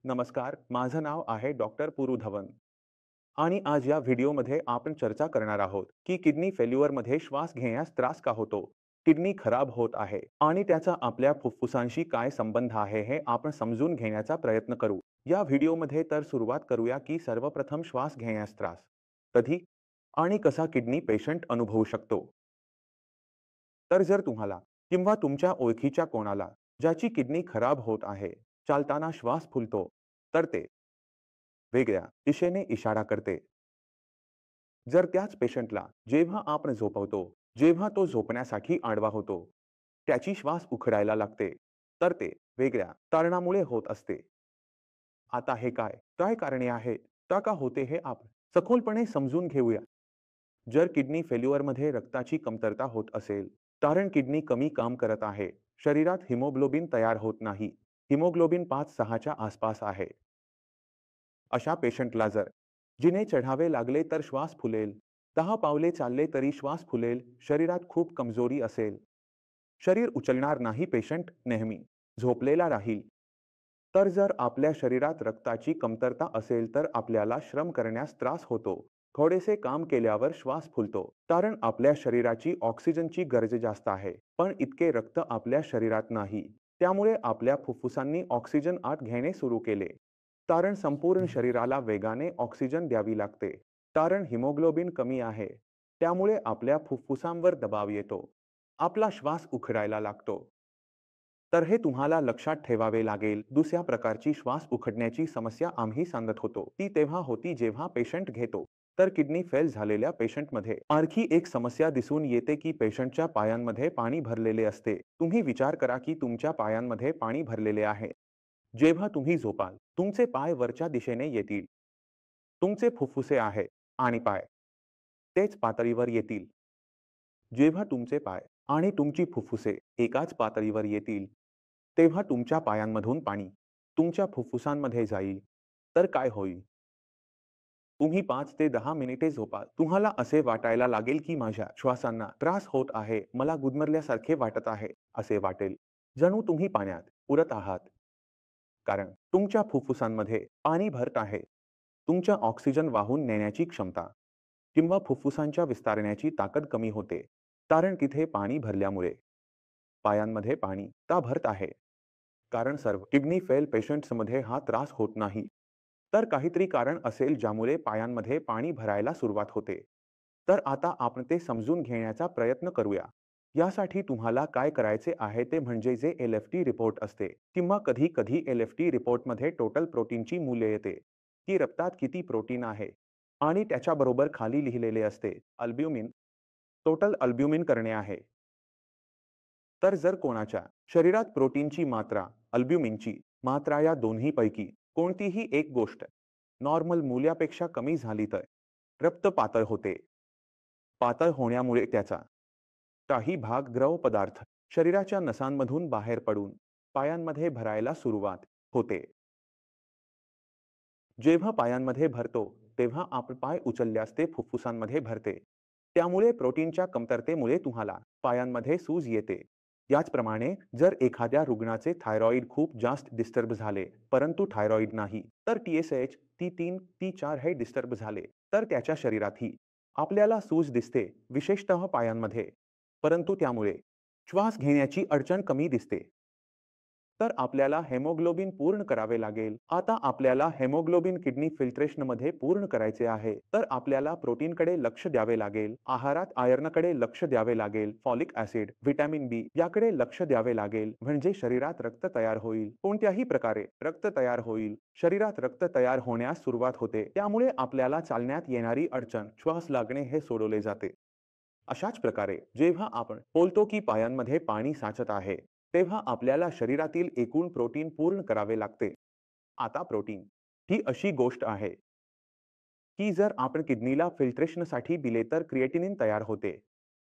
नमस्कार, माझं नाव आहे डॉक्टर पुरू धवन आणि आज या व्हिडिओमध्ये आपण चर्चा करणार आहोत की किडनी फेल्युअरमध्ये श्वास घेण्यास त्रास का होतो, किडनी खराब होत आहे आणि त्याचा आपल्या फुफ्फुसांशी काय संबंध आहे हे आपण समजून घेण्याचा प्रयत्न करू. या व्हिडिओमध्ये तर सुरुवात करूया की सर्वप्रथम श्वास घेण्यास त्रास कधी आणि कसा किडनी पेशंट अनुभवू शकतो. तर जर तुम्हाला किंवा तुमच्या ओळखीच्या कोणाला ज्याची किडनी खराब होत आहे, चालताना श्वास फुलतो, तर ते वेगळ्या दिशेने इशारा करते. जर त्याच पेशंटला जेव्हा आपण झोपवतो, जेव्हा तो झोपण्यासाठी आडवा होतो, त्याची श्वास उखडायला लागते, तर ते वेगळ्या कारणामुळे होत असते. आता हे काय काय कारणे आहेत, का होते हे आपण सखोलपणे समजून घेऊया. जर किडनी फेल्युअरमध्ये रक्ताची कमतरता होत असेल, कारण किडनी कमी काम करत आहे, शरीरात हिमोग्लोबिन तयार होत नाही, हिमोग्लोबिन 5-6च्या आसपास आहे, अशा पेशंटला जर जिने चढावे लागले तर श्वास फुलेल, 10 पावले चालले तरी श्वास फुलेल, शरीरात खूप कमजोरी असेल, शरीर उचलणार नाही, पेशंट नेहमी झोपलेला राहील. तर जर आपल्या शरीरात रक्ताची कमतरता असेल तर आपल्याला श्रम करण्यास त्रास होतो, थोडेसे काम केल्यावर श्वास फुलतो, कारण आपल्या शरीराची ऑक्सिजनची गरज जास्त आहे, पण इतके रक्त आपल्या शरीरात नाही. त्यामुळे आपल्या फुफ्फुसांनी ऑक्सिजन आत घेणे सुरू केले, कारण संपूर्ण शरीराला वेगाने ऑक्सिजन द्यावी लागते. कारण हिमोग्लोबिन कमी आहे, त्यामुळे आपल्या फुफ्फुसांवर दबाव येतो, आपला श्वास उखडायला लागतो. तर हे तुम्हाला लक्षात ठेवावे लागेल. दुसऱ्या प्रकारची श्वास उखडण्याची समस्या आम्ही सांगत होतो, ती तेव्हा होती जेव्हा पेशंट घेतो. तर किडनी फेल झालेल्या पेशंटमध्ये आणखी एक समस्या दिसून येते की पेशंटच्या पायांमध्ये पाणी भरलेले असते. तुम्ही विचार करा की तुमच्या पायांमध्ये पाणी भरलेले आहे. जेव्हा तुम्ही झोपाल, तुमचे पाय वरच्या दिशेने येतील. तुमचे फुफ्फुसे आहे आणि पाय तेच पातळीवर येतील. जेव्हा तुमचे पाय आणि तुमची फुफ्फुसे एकाच पातळीवर येतील, तेव्हा तुमच्या पायांमधून पाणी तुमच्या फुफ्फुसांमध्ये जाईल. तर काय होईल? तुम्ही 5 ते 10 मिनिटे झोपाल. तुम्हाला असे वाटायला लागेल की माझ्या श्वासांना त्रास होत आहे, मला गुदमरल्यासारखे वाटत आहे, असे वाटेल. जणू तुम्ही पाण्यात उडत आहात. कारण तुमच्या फुफ्फुसांमध्ये पाणी भरत आहे. तुमच्या ऑक्सिजन वाहून नेण्याची क्षमता किंवा फुफ्फुसांच्या विस्तारण्याची ताकद कमी होते. कारण तिथे पाणी भरल्यामुळे पायांमध्ये पाणी का भरत आहे? कारण सर्व किडनी फेल पेशंट्समध्ये हा त्रास होत नाही. तर काहीतरी कारण असेल ज्यामुळे पायांमध्ये पाणी भरायला सुरुवात होते. तर आता आपण ते समजून घेण्याचा प्रयत्न करूया. यासाठी तुम्हाला काय करायचे आहे ते म्हणजे जे LFT रिपोर्ट असते किंवा कधी-कधी LFT रिपोर्टमध्ये टोटल प्रोटीनची मूल्य येते, की रक्तात किती प्रोटीन आहे आणि त्याच्याबरोबर खाली लिहिलेले असते अल्ब्युमिन. टोटल अल्ब्युमिन करणे आहे. तर जर कोणाच्या शरीरात प्रोटीनची मात्रा, अल्ब्युमिनची मात्रा या दोन्हीपैकी कोणतीही एक गोष्ट नॉर्मल मूल्यापेक्षा कमी झाली तर रक्त पातळ होते. पातळ होण्यामुळे त्याचा काही भाग द्रव पदार्थ शरीराच्या नसांमधून बाहेर पडून पायांमध्ये भरायला सुरुवात होते. जेव्हा पायांमध्ये भरतो, तेव्हा आपण पाय उचलल्यास ते फुफ्फुसांमध्ये भरते. त्यामुळे प्रोटीनच्या कमतरतेमुळे तुम्हाला पायांमध्ये सूज येते. याचप्रमाणे जर एखाद्या रुग्णाचे थायरॉइड खूप जास्त डिस्टर्ब झाले, परंतु थायरॉइड नाही, तर TSH, T3, T4 हे डिस्टर्ब झाले, तर त्याच्या शरीरातही आपल्याला सूज दिसते, विशेषतः पायांमध्ये. परंतु त्यामुळे श्वास घेण्याची अडचण कमी दिसते. तर आपल्याला हेमोग्लोबिन पूर्ण करावे लागेल. आता आपल्याला हेमोग्लोबिन किडनी फिल्ट्रेशनमध्ये पूर्ण करायचे आहे. तर आपल्याला प्रोटीनकडे लक्ष द्यावे लागेल. आहारात आयर्नकडे लक्ष द्यावे लागेल. फॉलिक ॲसिड, व्हिटॅमिन बी याकडे लक्ष द्यावे लागेल. म्हणजे शरीरात रक्त तयार होईल. कोणत्याही प्रकारे रक्त तयार होईल. शरीरात रक्त तयार होण्यास सुरुवात होते. त्यामुळे आपल्याला चालण्यात येणारी अडचण, श्वास लागणे हे सोडवले जाते. अशाच प्रकारे जेव्हा आपण बोलतो की पायांमध्ये पाणी साचत आहे, तेव्हा आपल्याला शरीरातील एकूण प्रोटीन पूर्ण करावे लागते. आता प्रोटीन ही अशी गोष्ट आहे की जर आपण किडनीला फिल्ट्रेशनसाठी दिले तर क्रिएटिनिन तयार होते.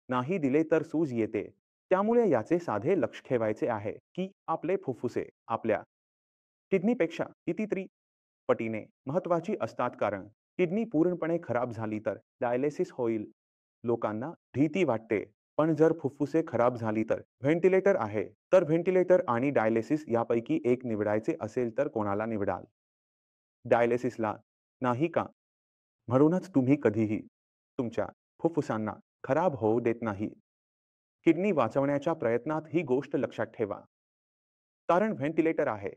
नाही दिले तर सूज येते. त्यामुळे याचे साधे लक्ष ठेवायचे आहे की आपले फुफ्फुसे आपल्या किडनीपेक्षा कितीतरी पटीने महत्वाची असतात, कारण किडनी पूर्णपणे खराब झाली तर डायलिसिस होईल. लोकांना भीती वाटते, पण जर फुफ्फुसे खराब झाली तर व्हेंटिलेटर आहे. तर व्हेंटिलेटर आणि डायलिसिस यापैकी एक निवडायचे असेल तर कोणाला निवडाल? डायलिसिसला नाही का? म्हणूनच तुम्ही कधीही तुमच्या फुफ्फुसांना खराब होऊ देत नाही. किडनी वाचवण्याच्या प्रयत्नात ही गोष्ट लक्षात ठेवा. कारण व्हेंटिलेटर आहे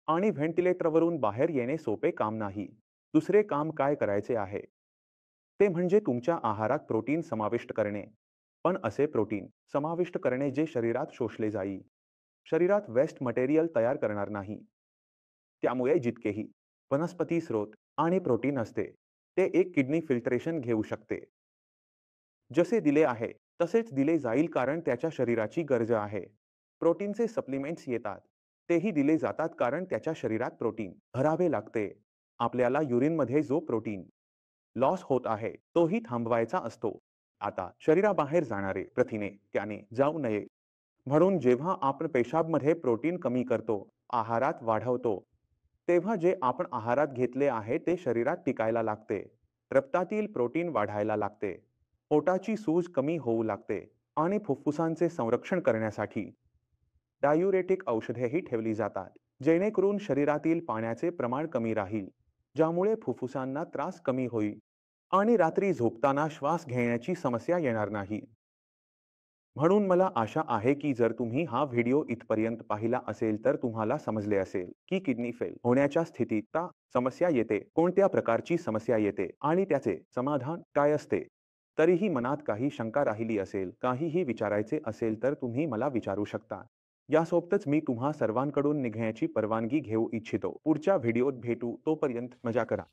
आणि व्हेंटिलेटरवरून बाहेर येणे सोपे काम नाही. दुसरे काम काय करायचे आहे? ते म्हणजे तुमच्या आहारात प्रोटीन समाविष्ट करणे. पण असे प्रोटीन समाविष्ट करणे जे शरीरात शोषले जाईल. शरीरात वेस्ट मटेरियल तयार करणार नाही. त्यामुळे जितकेही वनस्पती स्रोत आणि प्रोटीन असते, ते एक किडनी फिल्ट्रेशन घेऊ शकते. जसे दिले आहे, तसेच दिले जाईल कारण त्याच्या शरीराची गरज आहे. प्रोटीनचे सप्लिमेंट्स येतात. तेही दिले जातात कारण त्याच्या शरीरात प्रोटीन भरावे लागते. आपल्याला युरिनमध्ये जो प्रोटीन लॉस होत आहे, तोही थांबवायचा असतो. आता शरीराबाहेर जाणारे प्रथिने त्याने जाऊ नये म्हणून जेव्हा आपण पेशाबमध्ये प्रोटीन कमी करतो, आहारात वाढवतो, तेव्हा जे आपण आहारात घेतले आहे ते शरीरात टिकायला लागते. रक्तातील प्रोटीन वाढायला लागते. पोटाची सूज कमी होऊ लागते आणि फुफ्फुसांचे संरक्षण करण्यासाठी डायुरेटिक औषधेही ठेवली जातात, जेणेकरून शरीरातील पाण्याचे प्रमाण कमी राहील, ज्यामुळे फुफ्फुसांना त्रास कमी होईल आणि रात्री झोपताना श्वास घेण्याची समस्या येणार नाही. म्हणून मला आशा आहे की जर तुम्ही हा व्हिडिओ इथपर्यंत पाहिला असेल तर तुम्हाला समजले असेल की किडनी फेल होण्याच्या स्थितीत का समस्या येते, कोणत्या प्रकारची समस्या येते आणि त्याचे समाधान काय असते. तरीही मनात काही शंका राहिली असेल, काहीही विचारायचे असेल तर तुम्ही मला विचारू शकता. यासोबतच मी तुम्हा सर्वांकडून निघण्याची परवानगी घेऊ इच्छितो. पुढच्या व्हिडिओत भेटू, तोपर्यंत मजा करा.